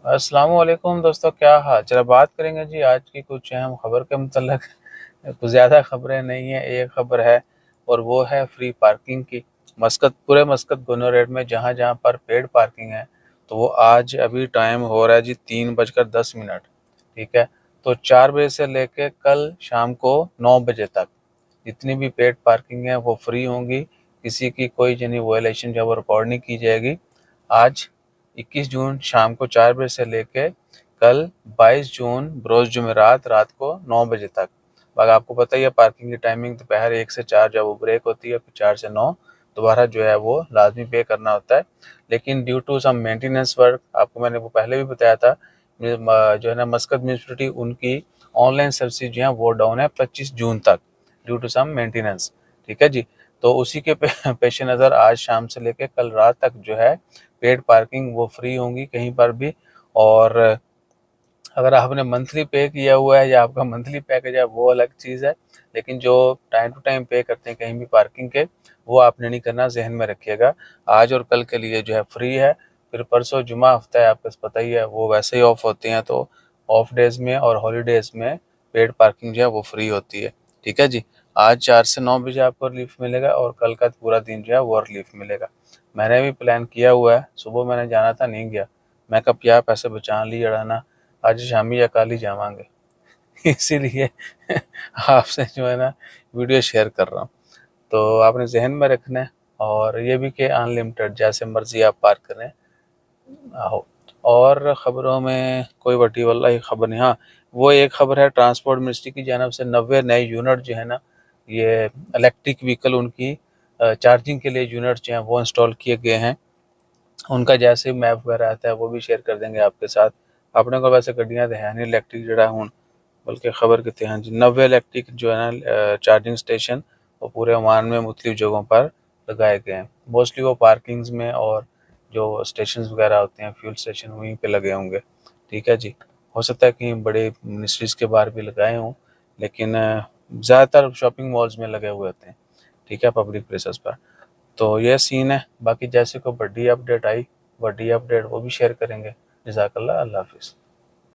अस्सलामुअलैकुम दोस्तों, क्या हाल। चलो बात करेंगे जी आज की कुछ अहम खबर के मतलब। कुछ ज़्यादा खबरें नहीं है, एक खबर है और वो है फ्री पार्किंग की। पूरे मस्कत गोनोरेड में जहाँ जहाँ पर पेड पार्किंग है, तो वो आज अभी टाइम हो रहा है जी 3:10। ठीक है, तो 4 बजे से लेके कल शाम को 9 बजे तक जितनी भी पेड पार्किंग है वो फ्री होंगी। किसी की कोई जनी वायलेशन जो है वो रिकॉर्ड नहीं की जाएगी। आज 21 जून शाम को 4 बजे से लेके कल 22 जून बरोज़ जुमेरात रात को 9 बजे तक। बाकी आपको पता ही है पार्किंग की टाइमिंग दोपहर 1 से 4 जो है वो ब्रेक होती है, फिर 4 से 9 दोबारा जो है वो लाजमी पे करना होता है। लेकिन due to some maintenance work, आपको मैंने वो पहले भी बताया था, जो है ना मस्कत म्यूनिसिपैलिटी उनकी ऑनलाइन सर्विस जो है वो डाउन है 25 जून तक ड्यू टू सम मेंटेनेंस। ठीक है जी, तो उसी के पेश नज़र आज शाम से लेकर कल रात तक जो है पेड पार्किंग वो फ्री होंगी कहीं पर भी। और अगर आपने मंथली पे किया हुआ है या आपका मंथली पैकेज है वो अलग चीज़ है, लेकिन जो टाइम टू टाइम पे करते हैं कहीं भी पार्किंग के, वो आपने नहीं करना, जहन में रखिएगा। आज और कल के लिए जो है फ्री है, फिर परसों जुमा हफ्ता है, आपको पता ही है वो वैसे ही ऑफ होते हैं, तो ऑफ डेज़ में और हॉलीडेज़ में पेड पार्किंग जो है वो फ्री होती है। ठीक है जी, आज 4 से 9 बजे आपको रिलीफ मिलेगा और कल का पूरा दिन जो है वो रिलीफ मिलेगा। मैंने भी प्लान किया हुआ है, सुबह मैंने जाना था, नहीं गया। मैं कब क्या पैसे बचा ली अड़ाना, आज शामी या कल ही जावांगे। इसीलिए आपसे जो है ना वीडियो शेयर कर रहा हूँ। तो आपने जहन में रखना है, और ये भी कि अनलिमिटेड जैसे मर्जी आप पार करें। आहो, और ख़बरों में कोई बड़ी वाला खबर नहीं। हाँ, वो एक खबर है ट्रांसपोर्ट मिनिस्ट्री की जानब से 90 नए यूनिट जो है ना, ये इलेक्ट्रिक व्हीकल उनकी चार्जिंग के लिए यूनिट जो हैं वो इंस्टॉल किए गए हैं। उनका जैसे मैप वगैरह आता है वो भी शेयर कर देंगे आपके साथ। अपने को वैसे गड्डियाँ तो है नहीं इलेक्ट्रिक जड़ा हूँ, बल्कि खबर के थे हाँ जी 90 इलेक्ट्रिक जो है ना चार्जिंग स्टेशन वो पूरे ओमान में मुख्तलिफ जगहों पर लगाए गए हैं। मोस्टली वो पार्किंग्स में और जो स्टेशन वगैरह होते हैं फ्यूल स्टेशन वहीं पे लगे होंगे। ठीक है जी, हो सकता है कहीं बड़े मिनिस्ट्रीज के बाहर भी लगाए हों, लेकिन ज़्यादातर शॉपिंग मॉल्स में लगे हुए होते हैं। ठीक है, पब्लिक प्लेसेस पर। तो ये सीन है, बाकी जैसे कोई बड़ी अपडेट आई, बड़ी अपडेट वो भी शेयर करेंगे। जज़ाकल्लाह, अल्लाह हाफिज़।